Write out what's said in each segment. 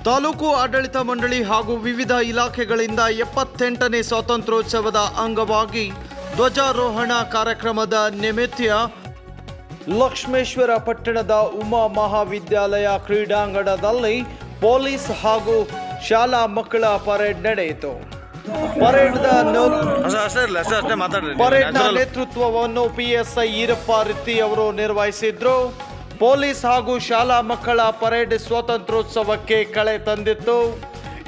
ತಾಲೂಕು ಆಡಳಿತ ಮಂಡಳಿ ಹಾಗೂ ವಿವಿಧ ಇಲಾಖೆಗಳಿಂದ 78ನೇ ಸ್ವಾತಂತ್ರ್ಯೋತ್ಸವದ ಅಂಗವಾಗಿ ಧ್ವಜಾರೋಹಣ ಕಾರ್ಯಕ್ರಮದ ನಿಮಿತ್ತ ಲಕ್ಷ್ಮೇಶ್ವರ ಪಟ್ಟಣದ ಉಮಾ ಮಹಾವಿದ್ಯಾಲಯ ಕ್ರೀಡಾಂಗಣದಲ್ಲಿ ಪೊಲೀಸ್ ಹಾಗೂ ಶಾಲಾ ಮಕ್ಕಳ ಪರೇಡ್ ನಡೆಯಿತು. ಪರೇಡ್ನ ನೇತೃತ್ವವನ್ನು PSI ಈರಪ್ಪ ರಿತ್ತಿ ಅವರು ನಿರ್ವಹಿಸಿದ್ರು. ಪೊಲೀಸ್ ಹಾಗೂ ಶಾಲಾ ಮಕ್ಕಳ ಪರೇಡ್ ಸ್ವಾತಂತ್ರ್ಯೋತ್ಸವಕ್ಕೆ ಕಳೆ ತಂದಿತ್ತು.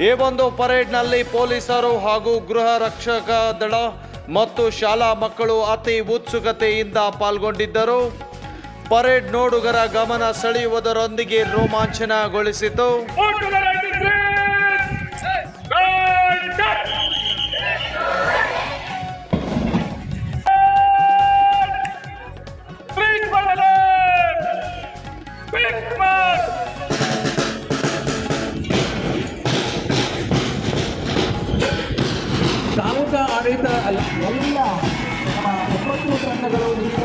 ಈ ಒಂದು ಪರೇಡ್ನಲ್ಲಿ ಪೊಲೀಸರು ಹಾಗೂ ಗೃಹ ರಕ್ಷಕ ದಳ ಮತ್ತು ಶಾಲಾ ಮಕ್ಕಳು ಅತಿ ಉತ್ಸುಕತೆಯಿಂದ ಪಾಲ್ಗೊಂಡಿದ್ದರು. ಪರೇಡ್ ನೋಡುಗರ ಗಮನ ಸೆಳೆಯುವುದರೊಂದಿಗೆ ರೋಮಾಂಚನಗೊಳಿಸಿತು. ತಾಲೂಕಾ ಆಡಳಿತ ಎಲ್ಲ 9 ತಂಡಗಳು ಈಗ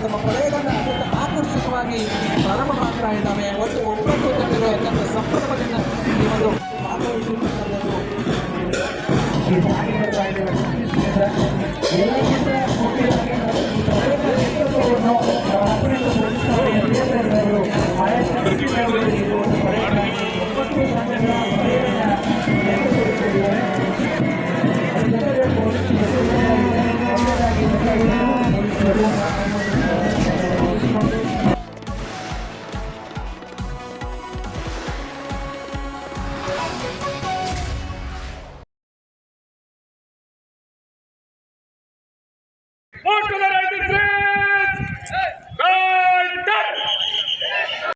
ನಮ್ಮ ಪರೇಡನ್ನು ಅತ್ಯಂತ ಆಕರ್ಷಕವಾಗಿ ಪ್ರಾರಂಭ ಮಾಡ್ತಾ ಇದ್ದಾವೆ. ಒಟ್ಟು 9 ತಂಡಗಳು ಅತ್ಯಂತ ಸಂಭ್ರಮದಿಂದ ಈ ಒಂದು